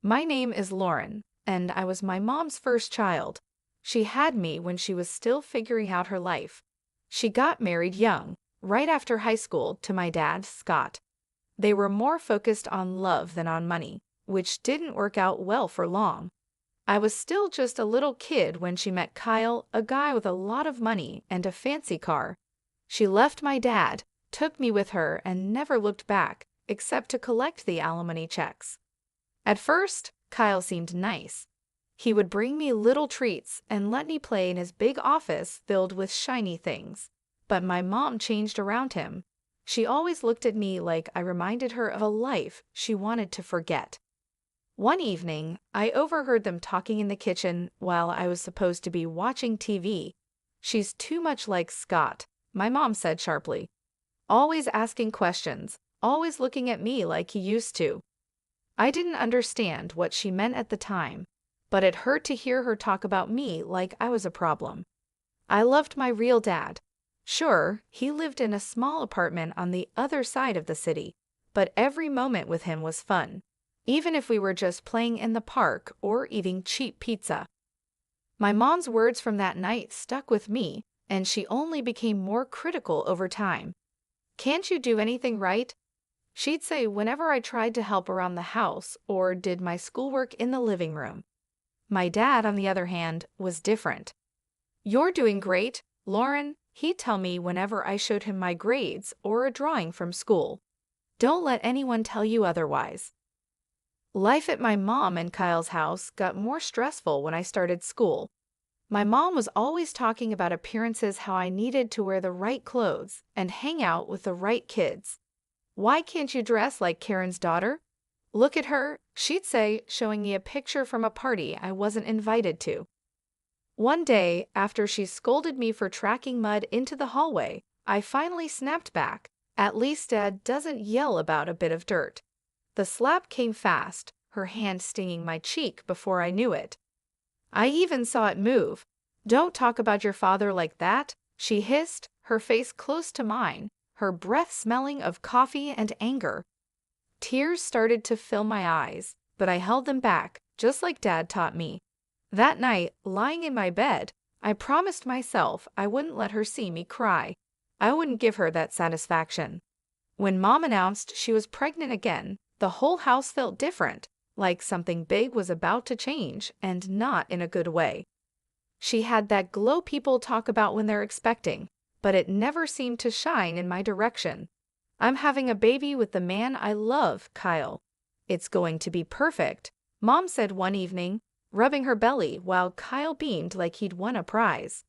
My name is Lauren, and I was my mom's first child. She had me when she was still figuring out her life. She got married young, right after high school, to my dad, Scott. They were more focused on love than on money, which didn't work out well for long. I was still just a little kid when she met Kyle, a guy with a lot of money and a fancy car. She left my dad, took me with her, and never looked back, except to collect the alimony checks. At first, Kyle seemed nice. He would bring me little treats and let me play in his big office filled with shiny things. But my mom changed around him. She always looked at me like I reminded her of a life she wanted to forget. One evening, I overheard them talking in the kitchen while I was supposed to be watching TV. "She's too much like Scott," my mom said sharply. "Always asking questions, always looking at me like he used to." I didn't understand what she meant at the time, but it hurt to hear her talk about me like I was a problem. I loved my real dad. Sure, he lived in a small apartment on the other side of the city, but every moment with him was fun, even if we were just playing in the park or eating cheap pizza. My mom's words from that night stuck with me, and she only became more critical over time. "Can't you do anything right?" she'd say whenever I tried to help around the house or did my schoolwork in the living room. My dad, on the other hand, was different. "You're doing great, Lauren," he'd tell me whenever I showed him my grades or a drawing from school. "Don't let anyone tell you otherwise." Life at my mom and Kyle's house got more stressful when I started school. My mom was always talking about appearances, how I needed to wear the right clothes and hang out with the right kids. "Why can't you dress like Karen's daughter? Look at her," she'd say, showing me a picture from a party I wasn't invited to. One day, after she scolded me for tracking mud into the hallway, I finally snapped back. "At least Dad doesn't yell about a bit of dirt." The slap came fast, her hand stinging my cheek before I knew it. I even saw it move. "Don't talk about your father like that," she hissed, her face close to mine, her breath smelling of coffee and anger. Tears started to fill my eyes, but I held them back, just like Dad taught me. That night, lying in my bed, I promised myself I wouldn't let her see me cry. I wouldn't give her that satisfaction. When Mom announced she was pregnant again, the whole house felt different, like something big was about to change, and not in a good way. She had that glow people talk about when they're expecting, but it never seemed to shine in my direction. "I'm having a baby with the man I love, Kyle. It's going to be perfect," Mom said one evening, rubbing her belly while Kyle beamed like he'd won a prize.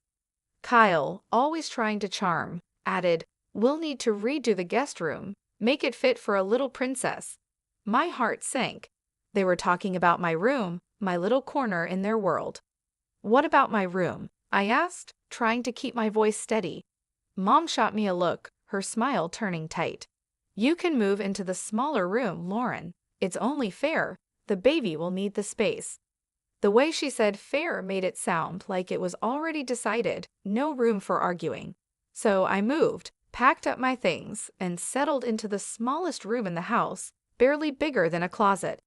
Kyle, always trying to charm, added, "We'll need to redo the guest room, make it fit for a little princess." My heart sank. They were talking about my room, my little corner in their world. "What about my room?" I asked, trying to keep my voice steady. Mom shot me a look, her smile turning tight. "You can move into the smaller room, Lauren. It's only fair. The baby will need the space." The way she said fair made it sound like it was already decided, no room for arguing. So I moved, packed up my things, and settled into the smallest room in the house, barely bigger than a closet.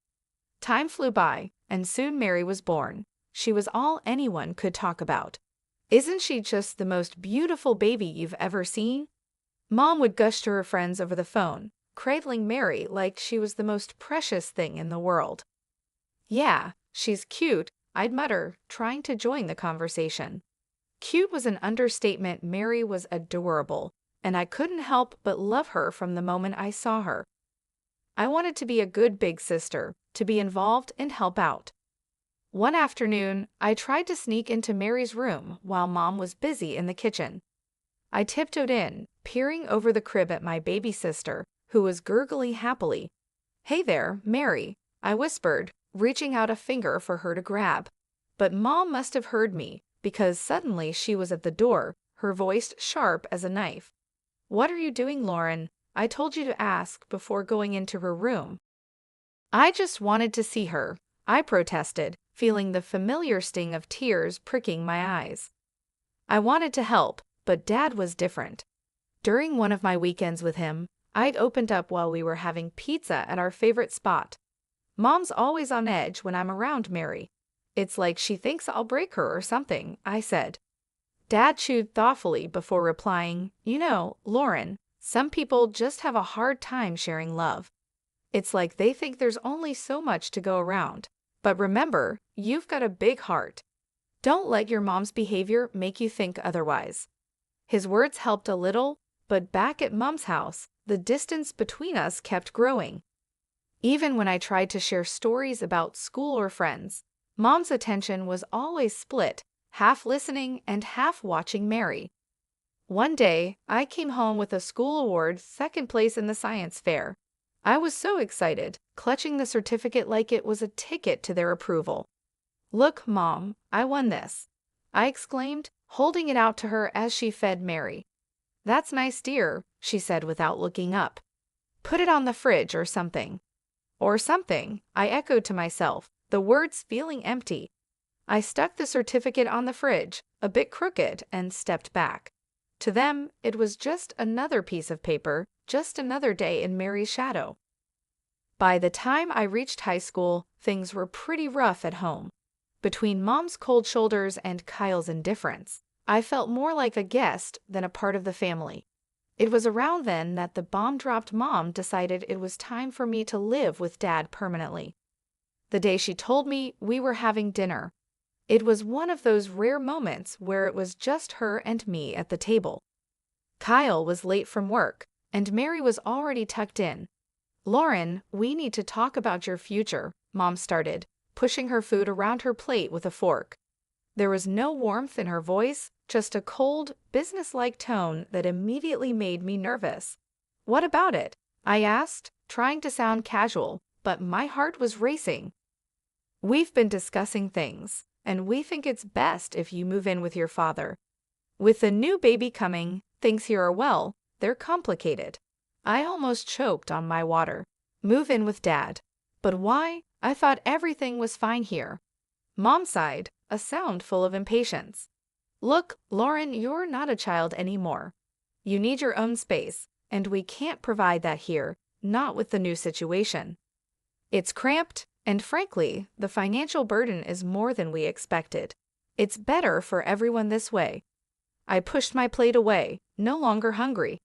Time flew by, and soon Mary was born. She was all anyone could talk about. "Isn't she just the most beautiful baby you've ever seen?" Mom would gush to her friends over the phone, cradling Mary like she was the most precious thing in the world. "Yeah, she's cute," I'd mutter, trying to join the conversation. Cute was an understatement. Mary was adorable, and I couldn't help but love her from the moment I saw her. I wanted to be a good big sister, to be involved and help out. One afternoon, I tried to sneak into Mary's room while Mom was busy in the kitchen. I tiptoed in, peering over the crib at my baby sister, who was gurgling happily. "Hey there, Mary," I whispered, reaching out a finger for her to grab. But Mom must have heard me, because suddenly she was at the door, her voice sharp as a knife. "What are you doing, Lauren? I told you to ask before going into her room." "I just wanted to see her," I protested, feeling the familiar sting of tears pricking my eyes. I wanted to help, but Dad was different. During one of my weekends with him, I'd opened up while we were having pizza at our favorite spot. Mom's always on edge when I'm around Mary. It's like she thinks I'll break her or something, I said. Dad chewed thoughtfully before replying, You know, Lauren, some people just have a hard time sharing love. It's like they think there's only so much to go around. But remember, you've got a big heart. Don't let your mom's behavior make you think otherwise. His words helped a little, but back at Mom's house, the distance between us kept growing. Even when I tried to share stories about school or friends, Mom's attention was always split, half listening and half watching Mary. One day, I came home with a school award, second place in the science fair. I was so excited, clutching the certificate like it was a ticket to their approval. Look, Mom, I won this, I exclaimed, holding it out to her as she fed Mary. That's nice, dear, she said without looking up. Put it on the fridge or something. Or something, I echoed to myself, the words feeling empty. I stuck the certificate on the fridge, a bit crooked, and stepped back. To them, it was just another piece of paper, just another day in Mary's shadow. By the time I reached high school, things were pretty rough at home. Between Mom's cold shoulders and Kyle's indifference, I felt more like a guest than a part of the family. It was around then that the bomb-dropped mom decided it was time for me to live with Dad permanently. The day she told me we were having dinner, it was one of those rare moments where it was just her and me at the table. Kyle was late from work, and Mary was already tucked in. Lauren, we need to talk about your future, Mom started, pushing her food around her plate with a fork. There was no warmth in her voice, just a cold, businesslike tone that immediately made me nervous. What about it? I asked, trying to sound casual, but my heart was racing. We've been discussing things, and we think it's best if you move in with your father. With the new baby coming, things here are, well, they're complicated. I almost choked on my water. Move in with Dad. But why? I thought everything was fine here. Mom sighed, a sound full of impatience. Look, Lauren, you're not a child anymore. You need your own space, and we can't provide that here, not with the new situation. It's cramped, and frankly, the financial burden is more than we expected. It's better for everyone this way. I pushed my plate away, no longer hungry.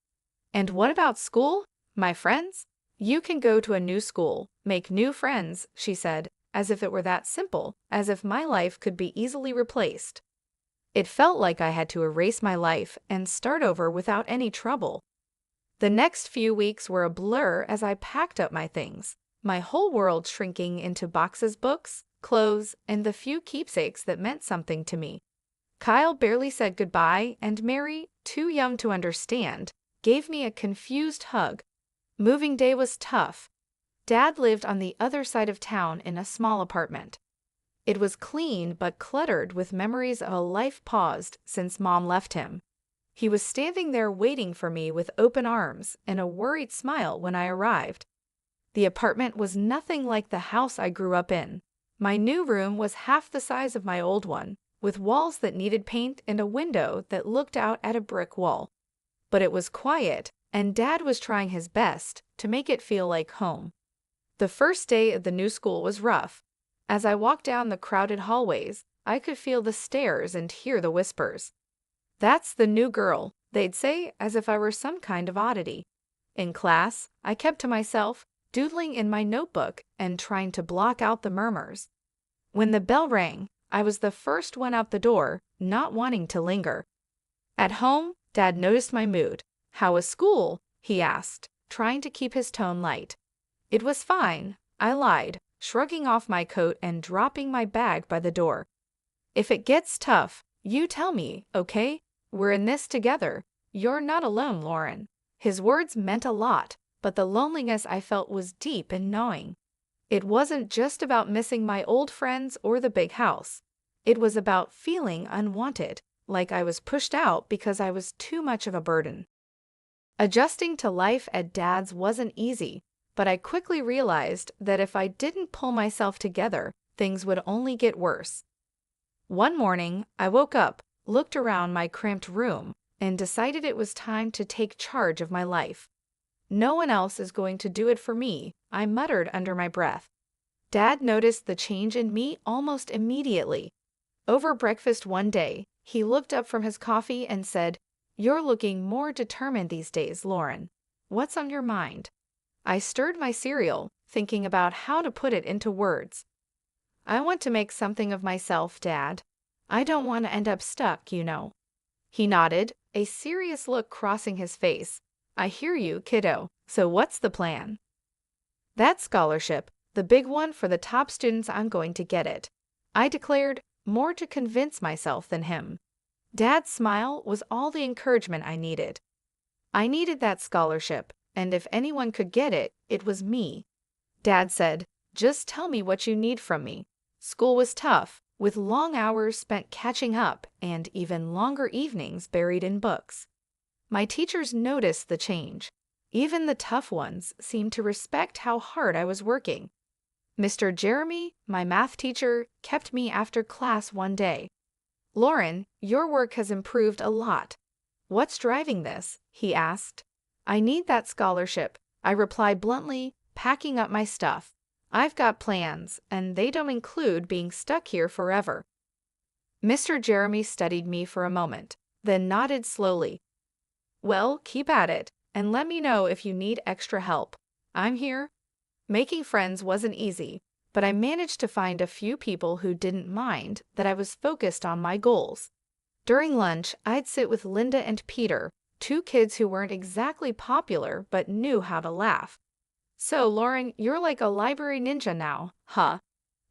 And what about school? My friends? You can go to a new school, make new friends, she said, as if it were that simple, as if my life could be easily replaced. It felt like I had to erase my life and start over without any trouble. The next few weeks were a blur as I packed up my things, my whole world shrinking into boxes, books, clothes, and the few keepsakes that meant something to me. Kyle barely said goodbye, and Mary, too young to understand, gave me a confused hug. Moving day was tough. Dad lived on the other side of town in a small apartment. It was clean but cluttered with memories of a life paused since Mom left him. He was standing there waiting for me with open arms and a worried smile when I arrived. The apartment was nothing like the house I grew up in. My new room was half the size of my old one, with walls that needed paint and a window that looked out at a brick wall. But it was quiet, and Dad was trying his best to make it feel like home. The first day of the new school was rough. As I walked down the crowded hallways, I could feel the stares and hear the whispers. That's the new girl, they'd say, as if I were some kind of oddity. In class, I kept to myself, doodling in my notebook and trying to block out the murmurs. When the bell rang, I was the first one out the door, not wanting to linger. At home, Dad noticed my mood. How was school? He asked, trying to keep his tone light. It was fine, I lied, shrugging off my coat and dropping my bag by the door. If it gets tough, you tell me, okay? We're in this together. You're not alone, Lauren. His words meant a lot, but the loneliness I felt was deep and gnawing. It wasn't just about missing my old friends or the big house. It was about feeling unwanted, like I was pushed out because I was too much of a burden. Adjusting to life at Dad's wasn't easy, but I quickly realized that if I didn't pull myself together, things would only get worse. One morning, I woke up, looked around my cramped room, and decided it was time to take charge of my life. No one else is going to do it for me, I muttered under my breath. Dad noticed the change in me almost immediately. Over breakfast one day, he looked up from his coffee and said, "You're looking more determined these days, Lauren. What's on your mind?" I stirred my cereal, thinking about how to put it into words. "I want to make something of myself, Dad. I don't want to end up stuck, you know." He nodded, a serious look crossing his face. "I hear you, kiddo. So what's the plan?" "That scholarship, the big one for the top students, I'm going to get it," I declared, more to convince myself than him. Dad's smile was all the encouragement I needed. I needed that scholarship, and if anyone could get it, it was me. Dad said, "Just tell me what you need from me." School was tough, with long hours spent catching up and even longer evenings buried in books. My teachers noticed the change. Even the tough ones seemed to respect how hard I was working. Mr. Jeremy, my math teacher, kept me after class one day. "Lauren, your work has improved a lot. What's driving this?" he asked. "I need that scholarship," I replied bluntly, packing up my stuff. "I've got plans, and they don't include being stuck here forever." Mr. Jeremy studied me for a moment, then nodded slowly. "Well, keep at it, and let me know if you need extra help. I'm here." Making friends wasn't easy, but I managed to find a few people who didn't mind that I was focused on my goals. During lunch, I'd sit with Linda and Peter, two kids who weren't exactly popular but knew how to laugh. "So, Lauren, you're like a library ninja now, huh?"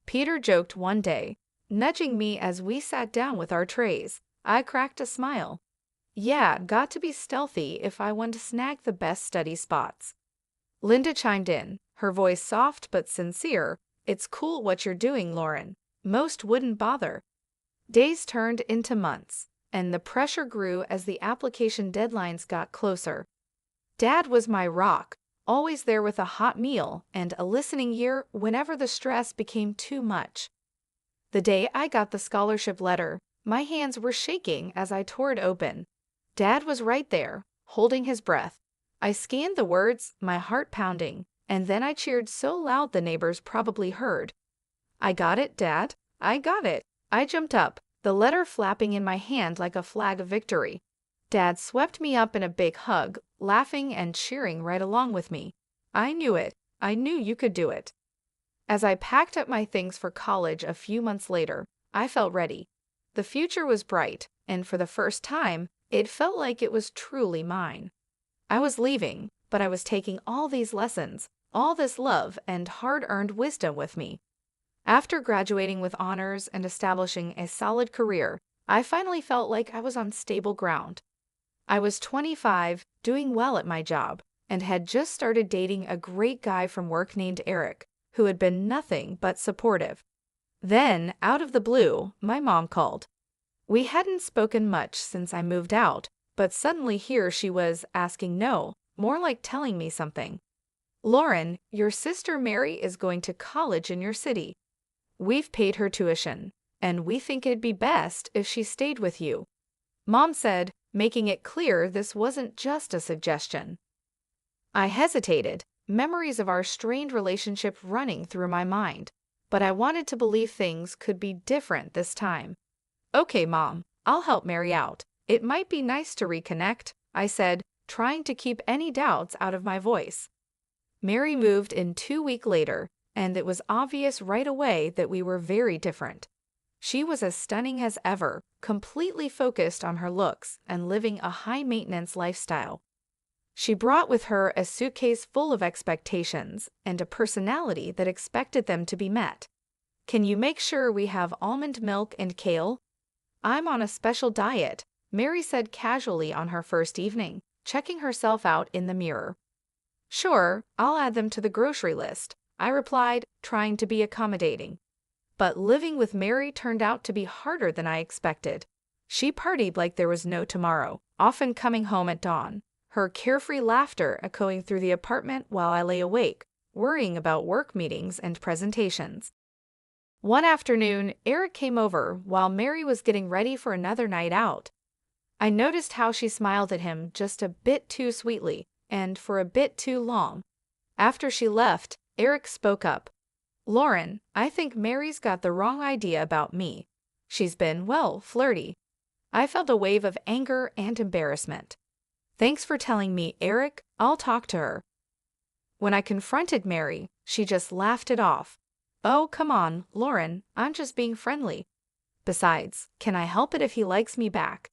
Peter joked one day, nudging me as we sat down with our trays. I cracked a smile. "Yeah, got to be stealthy if I want to snag the best study spots." Linda chimed in, her voice soft but sincere. "It's cool what you're doing, Lauren. Most wouldn't bother." Days turned into months, and the pressure grew as the application deadlines got closer. Dad was my rock, always there with a hot meal and a listening ear whenever the stress became too much. The day I got the scholarship letter, my hands were shaking as I tore it open. Dad was right there, holding his breath. I scanned the words, my heart pounding, and then I cheered so loud the neighbors probably heard. "I got it, Dad. I got it." I jumped up, the letter flapping in my hand like a flag of victory. Dad swept me up in a big hug, laughing and cheering right along with me. "I knew it. I knew you could do it." As I packed up my things for college a few months later, I felt ready. The future was bright, and for the first time, it felt like it was truly mine. I was leaving, but I was taking all these lessons, all this love and hard-earned wisdom with me. After graduating with honors and establishing a solid career, I finally felt like I was on stable ground. I was 25, doing well at my job, and had just started dating a great guy from work named Eric, who had been nothing but supportive. Then, out of the blue, my mom called. We hadn't spoken much since I moved out, but suddenly here she was asking more like telling me something. "Lauren, your sister Mary is going to college in your city. We've paid her tuition, and we think it'd be best if she stayed with you," Mom said, making it clear this wasn't just a suggestion. I hesitated, memories of our strained relationship running through my mind, but I wanted to believe things could be different this time. "Okay, Mom, I'll help Mary out. It might be nice to reconnect," I said, trying to keep any doubts out of my voice. Mary moved in 2 weeks later, and it was obvious right away that we were very different. She was as stunning as ever, completely focused on her looks and living a high-maintenance lifestyle. She brought with her a suitcase full of expectations and a personality that expected them to be met. "Can you make sure we have almond milk and kale?" "I'm on a special diet," Mary said casually on her first evening, checking herself out in the mirror. "Sure, I'll add them to the grocery list," I replied, trying to be accommodating. But living with Mary turned out to be harder than I expected. She partied like there was no tomorrow, often coming home at dawn, her carefree laughter echoing through the apartment while I lay awake, worrying about work meetings and presentations. One afternoon, Eric came over while Mary was getting ready for another night out. I noticed how she smiled at him just a bit too sweetly, and for a bit too long. After she left, Eric spoke up. Lauren, I think Mary's got the wrong idea about me. She's been, well, flirty. I felt a wave of anger and embarrassment. Thanks for telling me, Eric. I'll talk to her. When I confronted Mary, she just laughed it off. Oh, come on, Lauren, I'm just being friendly. Besides, can I help it if he likes me back?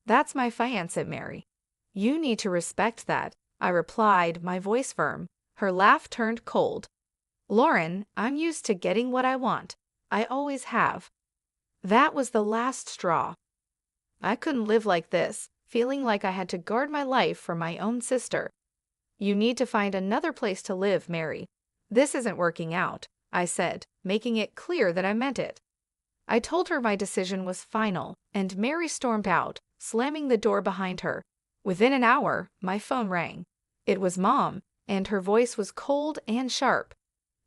That's my fiancé, Mary. You need to respect that, I replied, my voice firm. Her laugh turned cold. Lauren, I'm used to getting what I want. I always have. That was the last straw. I couldn't live like this, feeling like I had to guard my life from my own sister. You need to find another place to live, Mary. This isn't working out, I said, making it clear that I meant it. I told her my decision was final, and Mary stormed out, slamming the door behind her. Within an hour, my phone rang. It was Mom, and her voice was cold and sharp.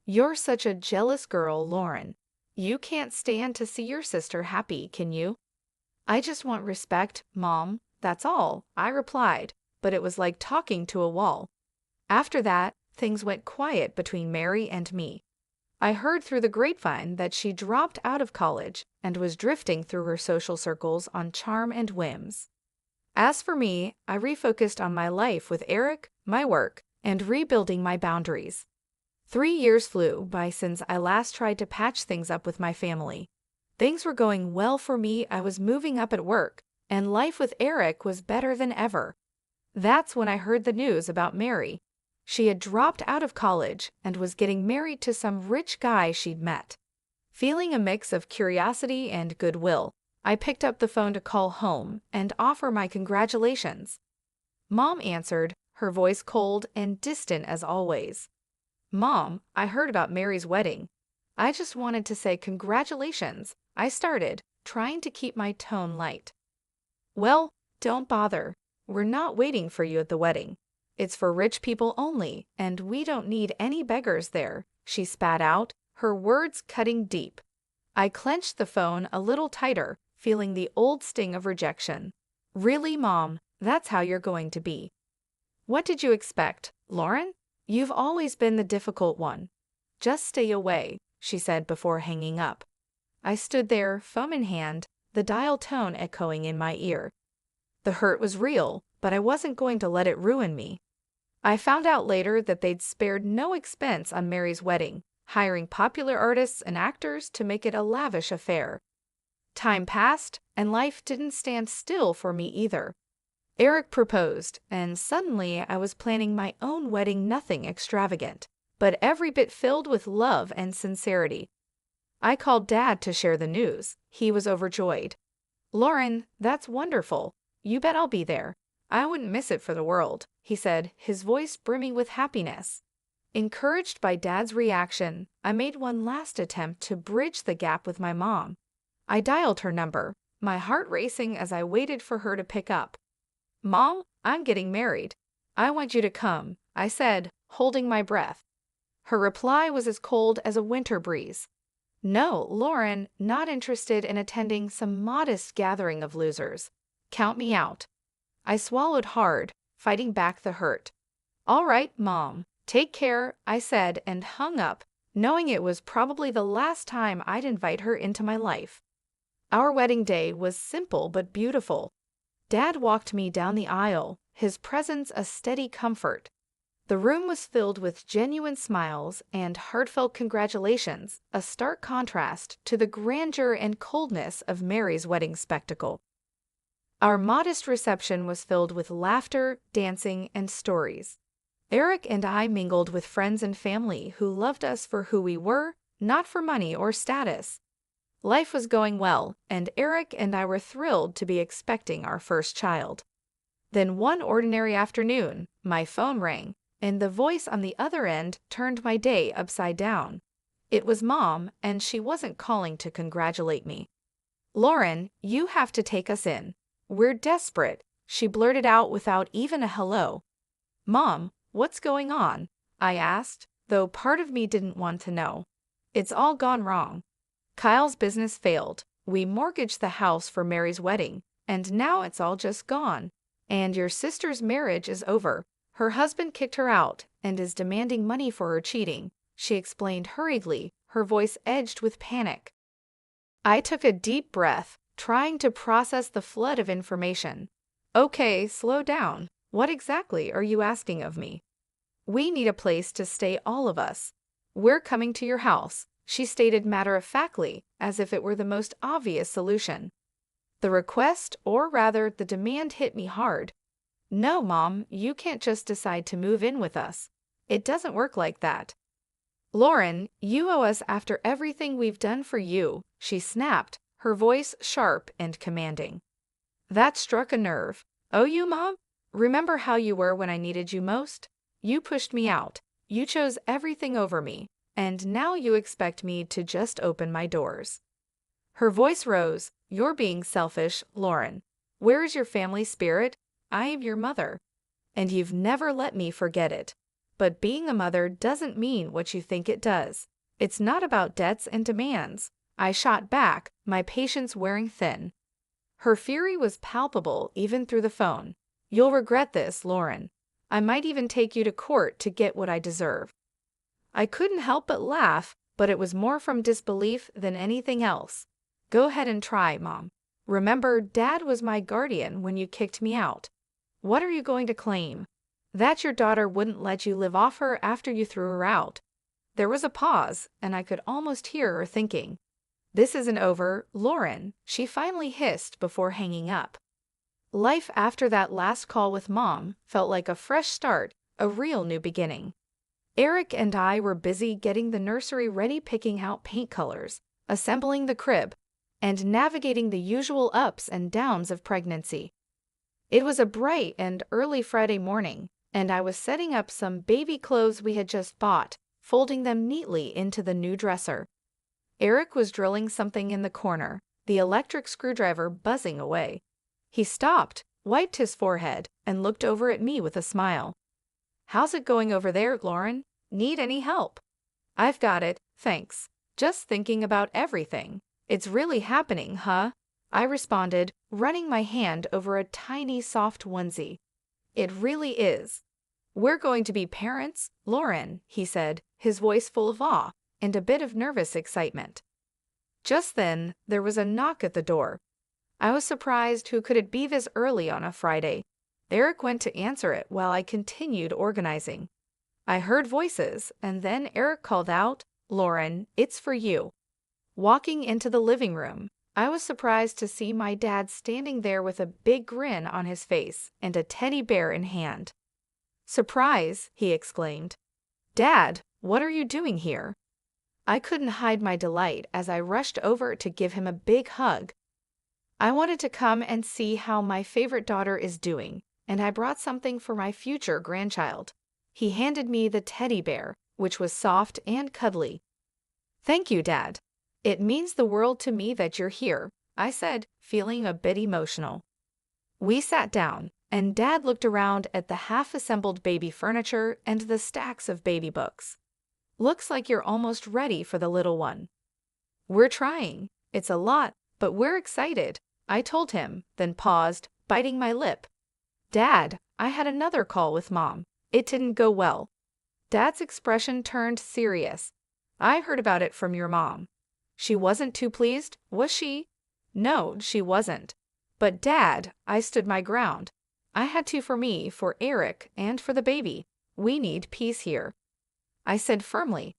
You're such a jealous girl, Lauren. You can't stand to see your sister happy, can you? I just want respect, Mom, that's all, I replied, but it was like talking to a wall. After that, things went quiet between Mary and me. I heard through the grapevine that she dropped out of college and was drifting through her social circles on charm and whims. As for me, I refocused on my life with Eric, my work, and rebuilding my boundaries. 3 years flew by since I last tried to patch things up with my family. Things were going well for me, I was moving up at work, and life with Eric was better than ever. That's when I heard the news about Mary. She had dropped out of college and was getting married to some rich guy she'd met. Feeling a mix of curiosity and goodwill, I picked up the phone to call home and offer my congratulations. Mom answered, her voice cold and distant as always. Mom, I heard about Mary's wedding. I just wanted to say congratulations, I started, trying to keep my tone light. Well, don't bother. We're not waiting for you at the wedding. It's for rich people only, and we don't need any beggars there, she spat out, her words cutting deep. I clenched the phone a little tighter, feeling the old sting of rejection. Really, Mom, that's how you're going to be. What did you expect, Lauren? You've always been the difficult one. Just stay away, she said before hanging up. I stood there, phone in hand, the dial tone echoing in my ear. The hurt was real, but I wasn't going to let it ruin me. I found out later that they'd spared no expense on Mary's wedding, hiring popular artists and actors to make it a lavish affair. Time passed, and life didn't stand still for me either. Eric proposed, and suddenly I was planning my own wedding, nothing extravagant, but every bit filled with love and sincerity. I called Dad to share the news. He was overjoyed. Lauren, that's wonderful. You bet I'll be there. I wouldn't miss it for the world, he said, his voice brimming with happiness. Encouraged by Dad's reaction, I made one last attempt to bridge the gap with my mom. I dialed her number, my heart racing as I waited for her to pick up. Mom, I'm getting married. I want you to come, I said, holding my breath. Her reply was as cold as a winter breeze. No, Lauren, not interested in attending some modest gathering of losers. Count me out. I swallowed hard, fighting back the hurt. All right, Mom, take care, I said and hung up, knowing it was probably the last time I'd invite her into my life. Our wedding day was simple but beautiful. Dad walked me down the aisle, his presence a steady comfort. The room was filled with genuine smiles and heartfelt congratulations, a stark contrast to the grandeur and coldness of Mary's wedding spectacle. Our modest reception was filled with laughter, dancing, and stories. Eric and I mingled with friends and family who loved us for who we were, not for money or status. Life was going well, and Eric and I were thrilled to be expecting our first child. Then one ordinary afternoon, my phone rang, and the voice on the other end turned my day upside down. It was Mom, and she wasn't calling to congratulate me. Lauren, you have to take us in. We're desperate, she blurted out without even a hello. Mom, what's going on? I asked, though part of me didn't want to know. It's all gone wrong. Kyle's business failed. We mortgaged the house for Mary's wedding, and now it's all just gone. And your sister's marriage is over. Her husband kicked her out and is demanding money for her cheating, she explained hurriedly, her voice edged with panic. I took a deep breath, trying to process the flood of information. Okay, slow down. What exactly are you asking of me? We need a place to stay, all of us. We're coming to your house, she stated matter-of-factly, as if it were the most obvious solution. The request, or rather the demand, hit me hard. No, Mom, you can't just decide to move in with us. It doesn't work like that. Lauren, you owe us after everything we've done for you, she snapped, her voice sharp and commanding. That struck a nerve. Oh, you, Mom? Remember how you were when I needed you most? You pushed me out. You chose everything over me. And now you expect me to just open my doors. Her voice rose. You're being selfish, Lauren. Where is your family spirit? I am your mother. And you've never let me forget it. But being a mother doesn't mean what you think it does. It's not about debts and demands. I shot back, my patience wearing thin. Her fury was palpable even through the phone. You'll regret this, Lauren. I might even take you to court to get what I deserve. I couldn't help but laugh, but it was more from disbelief than anything else. Go ahead and try, Mom. Remember, Dad was my guardian when you kicked me out. What are you going to claim? That your daughter wouldn't let you live off her after you threw her out. There was a pause, and I could almost hear her thinking. This isn't over, Lauren, she finally hissed before hanging up. Life after that last call with Mom felt like a fresh start, a real new beginning. Eric and I were busy getting the nursery ready, picking out paint colors, assembling the crib, and navigating the usual ups and downs of pregnancy. It was a bright and early Friday morning, and I was setting up some baby clothes we had just bought, folding them neatly into the new dresser. Eric was drilling something in the corner, the electric screwdriver buzzing away. He stopped, wiped his forehead, and looked over at me with a smile. How's it going over there, Lauren? Need any help? I've got it, thanks. Just thinking about everything. It's really happening, huh? I responded, running my hand over a tiny soft onesie. It really is. We're going to be parents, Lauren, he said, his voice full of awe and a bit of nervous excitement. Just then, there was a knock at the door. I was surprised. Who could it be this early on a Friday? Eric went to answer it while I continued organizing. I heard voices, and then Eric called out, Lauren, it's for you. Walking into the living room, I was surprised to see my dad standing there with a big grin on his face and a teddy bear in hand. Surprise, he exclaimed. Dad, what are you doing here? I couldn't hide my delight as I rushed over to give him a big hug. I wanted to come and see how my favorite daughter is doing, and I brought something for my future grandchild. He handed me the teddy bear, which was soft and cuddly. Thank you, Dad. It means the world to me that you're here, I said, feeling a bit emotional. We sat down, and Dad looked around at the half-assembled baby furniture and the stacks of baby books. Looks like you're almost ready for the little one. We're trying. It's a lot, but we're excited, I told him, then paused, biting my lip. Dad, I had another call with Mom. It didn't go well. Dad's expression turned serious. I heard about it from your mom. She wasn't too pleased, was she? No, she wasn't. But Dad, I stood my ground. I had to for me, for Eric, and for the baby. We need peace here, I said firmly.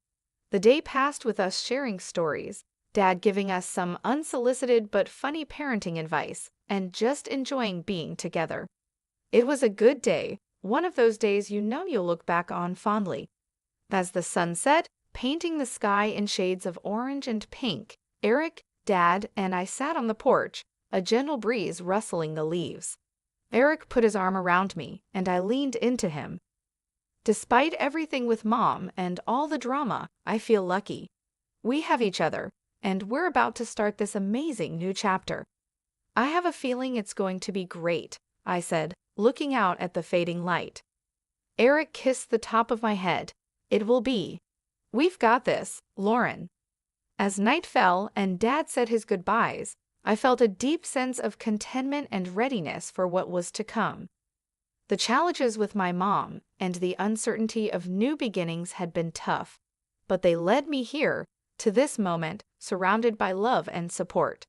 The day passed with us sharing stories, Dad giving us some unsolicited but funny parenting advice, and just enjoying being together. It was a good day, one of those days you know you'll look back on fondly. As the sun set, painting the sky in shades of orange and pink, Eric, Dad, and I sat on the porch, a gentle breeze rustling the leaves. Eric put his arm around me, and I leaned into him. Despite everything with Mom and all the drama, I feel lucky. We have each other, and we're about to start this amazing new chapter. I have a feeling it's going to be great, I said, looking out at the fading light. Eric kissed the top of my head. It will be. We've got this, Lauren. As night fell and Dad said his goodbyes, I felt a deep sense of contentment and readiness for what was to come. The challenges with my mom and the uncertainty of new beginnings had been tough, but they led me here, to this moment, surrounded by love and support.